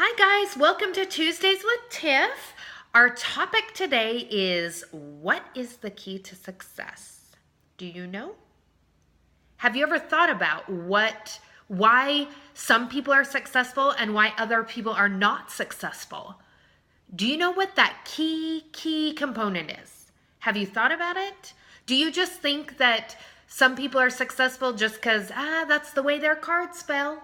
Hi guys, welcome to Tuesdays with Tiff. Our topic today is what is the key to success? Do you know? Have you ever thought about why some people are successful and why other people are not successful? Do you know what that key component is? Have you thought about it? Do you just think that some people are successful just because that's the way their cards fell?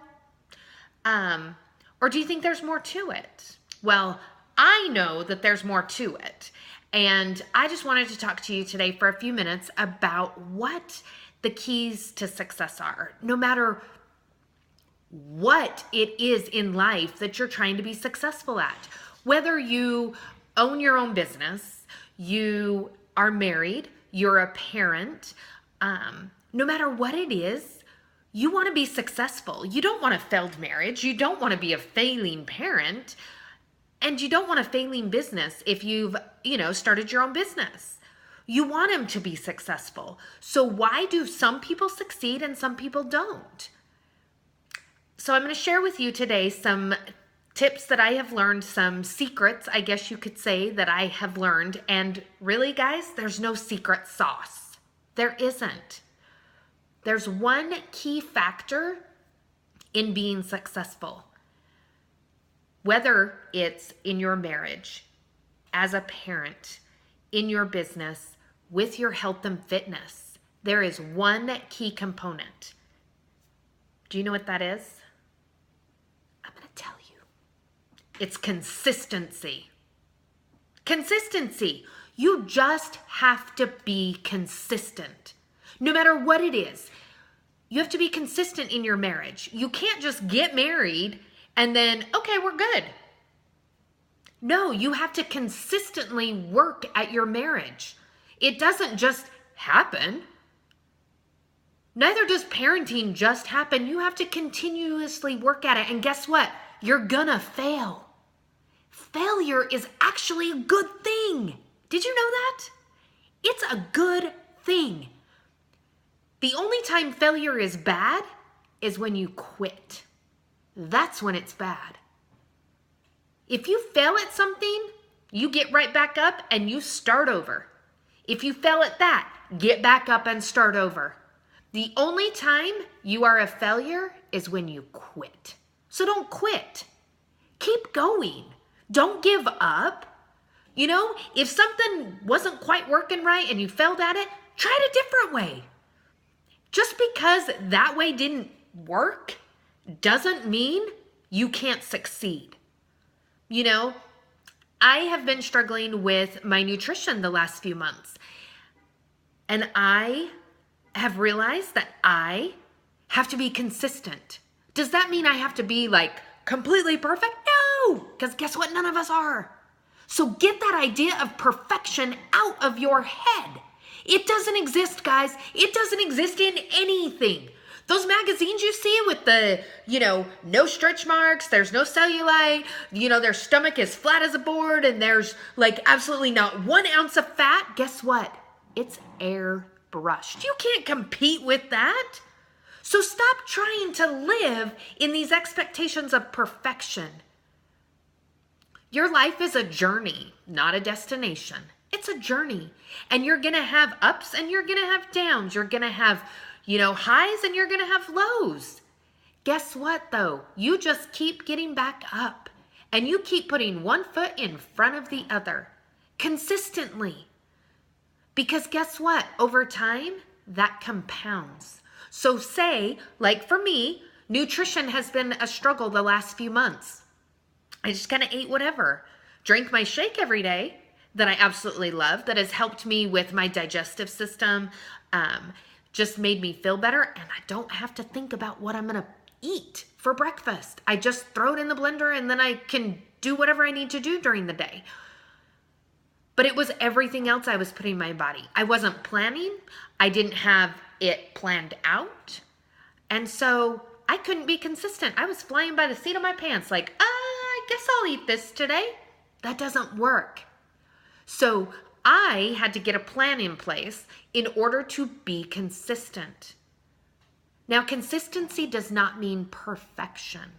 Um, or do you think there's more to it? Well, I know that there's more to it. And I just wanted to talk to you today for a few minutes about what the keys to success are. No matter what it is in life that you're trying to be successful at, whether you own your own business, you are married, you're a parent, no matter what it is, you want to be successful. You don't want a failed marriage. You don't want to be a failing parent. And you don't want a failing business if you've, started your own business. You want them to be successful. So why do some people succeed and some people don't? So I'm going to share with you today some tips that I have learned, some secrets, I guess you could say, that I have learned. And really, guys, there's no secret sauce. There isn't. There's one key factor in being successful. Whether it's in your marriage, as a parent, in your business, with your health and fitness, there is one key component. Do you know what that is? I'm going to tell you. It's consistency. Consistency. You just have to be consistent. No matter what it is, you have to be consistent in your marriage. You can't just get married and then, okay, we're good. No, you have to consistently work at your marriage. It doesn't just happen. Neither does parenting just happen. You have to continuously work at it. And guess what? You're gonna fail. Failure is actually a good thing. Did you know that? It's a good thing. The only time failure is bad is when you quit. That's when it's bad. If you fail at something, you get right back up and you start over. If you fail at that, get back up and start over. The only time you are a failure is when you quit. So don't quit. Keep going. Don't give up. If something wasn't quite working right and you failed at it, try it a different way. Just because that way didn't work doesn't mean you can't succeed. I have been struggling with my nutrition the last few months. And I have realized that I have to be consistent. Does that mean I have to be completely perfect? No, because guess what? None of us are. So get that idea of perfection out of your head. It doesn't exist, guys. It doesn't exist in anything. Those magazines you see with the, no stretch marks, there's no cellulite, their stomach is flat as a board and there's absolutely not 1 ounce of fat. Guess what? It's airbrushed. You can't compete with that. So stop trying to live in these expectations of perfection. Your life is a journey, not a destination. It's a journey. And you're going to have ups and you're going to have downs. You're going to have, highs and you're going to have lows. Guess what, though? You just keep getting back up. And you keep putting one foot in front of the other. Consistently. Because guess what? Over time, that compounds. So say, for me, nutrition has been a struggle the last few months. I just kind of ate whatever. Drank my shake every day that I absolutely love, that has helped me with my digestive system, just made me feel better, and I don't have to think about what I'm going to eat for breakfast. I just throw it in the blender, and then I can do whatever I need to do during the day. But it was everything else I was putting in my body. I wasn't planning. I didn't have it planned out. And so I couldn't be consistent. I was flying by the seat of my pants I guess I'll eat this today. That doesn't work. So I had to get a plan in place in order to be consistent. Now, consistency does not mean perfection.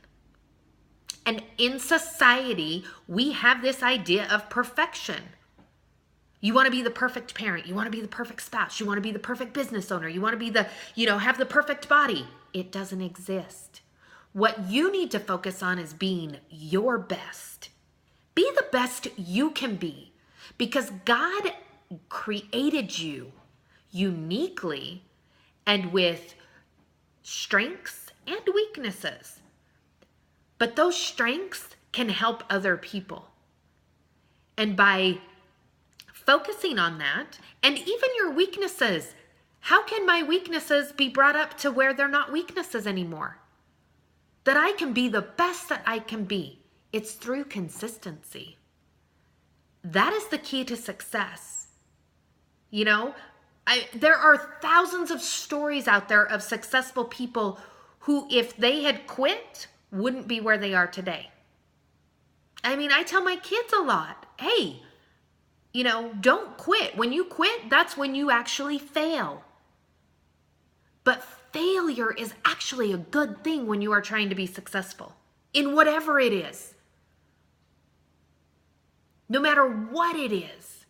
And in society, we have this idea of perfection. You want to be the perfect parent. You want to be the perfect spouse. You want to be the perfect business owner. You want to be have the perfect body. It doesn't exist. What you need to focus on is being your best. Be the best you can be, because God created you uniquely and with strengths and weaknesses. But those strengths can help other people. And by focusing on that, and even your weaknesses, how can my weaknesses be brought up to where they're not weaknesses anymore? That I can be the best that I can be. It's through consistency. That is the key to success. There are thousands of stories out there of successful people who, if they had quit, wouldn't be where they are today. I tell my kids a lot, hey, don't quit. When you quit, that's when you actually fail. But failure is actually a good thing when you are trying to be successful in whatever it is. No matter what it is.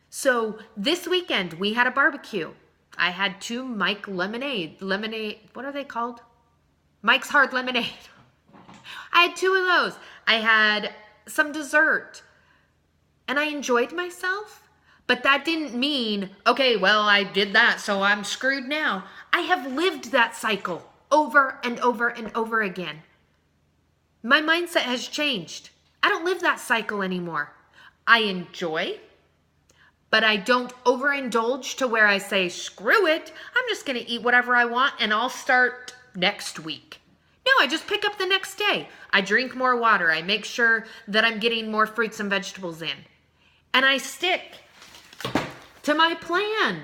So this weekend we had a barbecue. I had 2 Mike lemonade, what are they called? Mike's Hard Lemonade. I had 2 of those. I had some dessert and I enjoyed myself, but that didn't mean, okay, well, I did that, so I'm screwed now. I have lived that cycle over and over and over again. My mindset has changed. I don't live that cycle anymore. I enjoy, but I don't overindulge to where I say, screw it, I'm just going to eat whatever I want and I'll start next week. No, I just pick up the next day. I drink more water. I make sure that I'm getting more fruits and vegetables in. And I stick to my plan.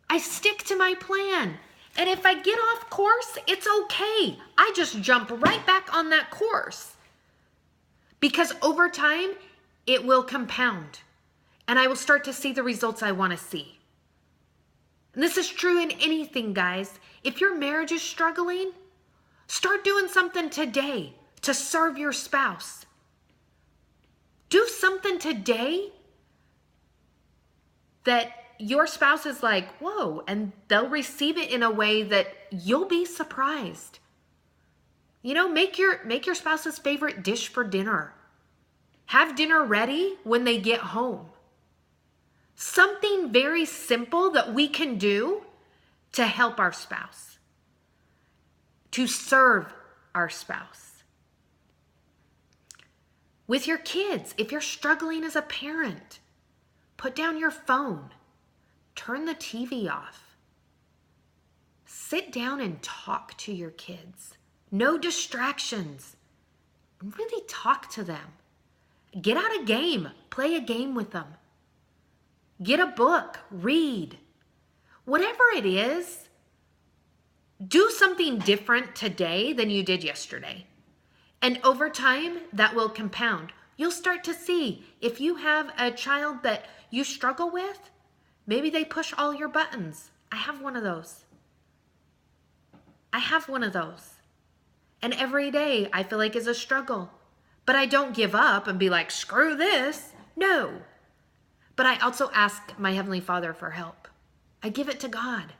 I stick to my plan. And if I get off course, it's okay. I just jump right back on that course. Because over time, it will compound. And I will start to see the results I want to see. And this is true in anything, guys. If your marriage is struggling, start doing something today to serve your spouse. Do something today that your spouse is like, whoa, and they'll receive it in a way that you'll be surprised. Make your spouse's favorite dish for dinner. Have dinner ready when they get home. Something very simple that we can do to help our spouse, to serve our spouse. With your kids, if you're struggling as a parent, put down your phone, turn the TV off, sit down and talk to your kids. No distractions. Really talk to them. Get out a game, play a game with them. Get a book, read. Whatever it is, do something different today than you did yesterday. And over time, that will compound. You'll start to see if you have a child that you struggle with, maybe they push all your buttons. I have one of those. And every day I feel like is a struggle. But I don't give up and be like, screw this. No. But I also ask my Heavenly Father for help. I give it to God.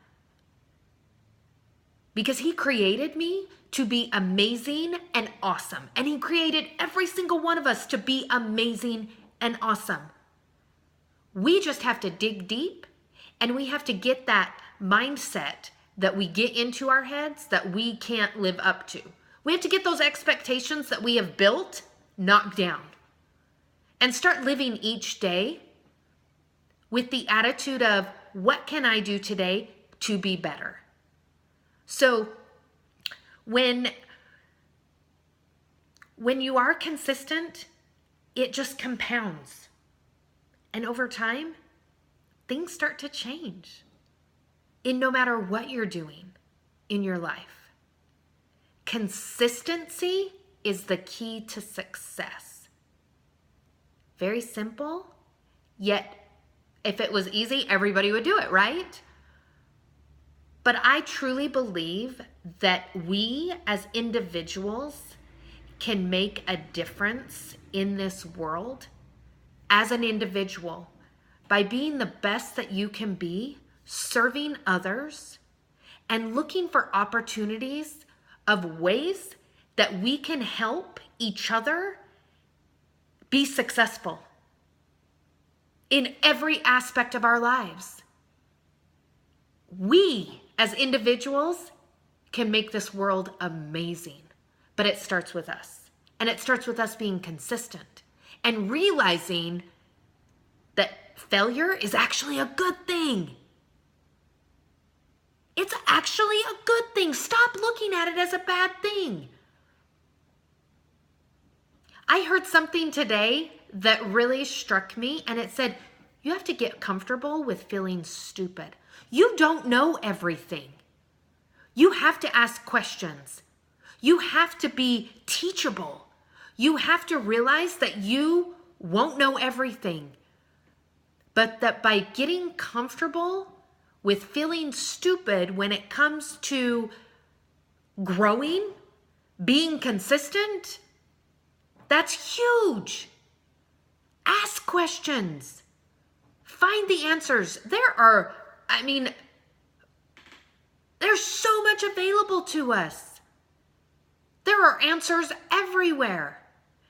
Because He created me to be amazing and awesome. And He created every single one of us to be amazing and awesome. We just have to dig deep, and we have to get that mindset that we get into our heads that we can't live up to. We have to get those expectations that we have built knocked down and start living each day with the attitude of, what can I do today to be better? So when you are consistent, it just compounds. And over time, things start to change in no matter what you're doing in your life. Consistency is the key to success. Very simple, yet if it was easy, everybody would do it, right? But I truly believe that we as individuals can make a difference in this world as an individual by being the best that you can be, serving others, and looking for opportunities of ways that we can help each other be successful in every aspect of our lives. We, as individuals, can make this world amazing, but it starts with us. And it starts with us being consistent and realizing that failure is actually a good thing. It's actually a good thing. Stop looking at it as a bad thing. I heard something today that really struck me, and it said, you have to get comfortable with feeling stupid. You don't know everything. You have to ask questions. You have to be teachable. You have to realize that you won't know everything, but that by getting comfortable with feeling stupid when it comes to growing, being consistent, that's huge. Ask questions. Find the answers. There's so much available to us. There are answers everywhere.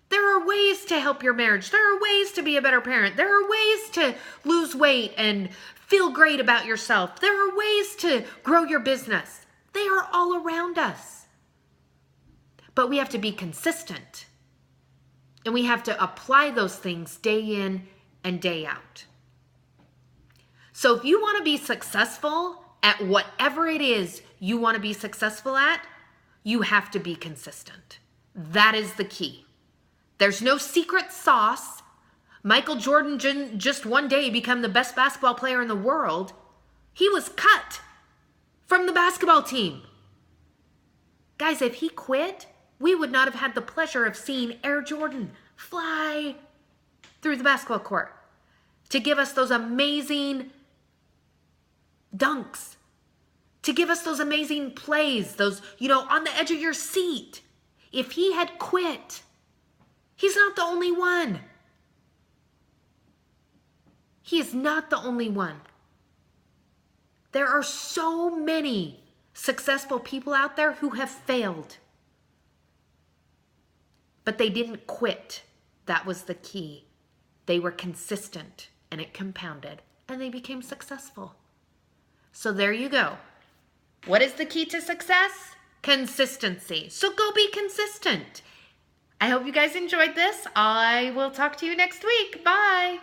There are ways to help your marriage. There are ways to be a better parent. There are ways to lose weight and feel great about yourself. There are ways to grow your business. They are all around us. But we have to be consistent. And we have to apply those things day in and day out. So if you want to be successful at whatever it is you want to be successful at, you have to be consistent. That is the key. There's no secret sauce. Michael Jordan didn't just one day become the best basketball player in the world. He was cut from the basketball team. Guys, if he quit, we would not have had the pleasure of seeing Air Jordan fly through the basketball court to give us those amazing dunks, to give us those amazing plays, those, on the edge of your seat. If he had quit, he's not the only one. He is not the only one. There are so many successful people out there who have failed, but they didn't quit. That was the key. They were consistent, and it compounded, and they became successful. So there you go. What is the key to success? Consistency. So go be consistent. I hope you guys enjoyed this. I will talk to you next week. Bye.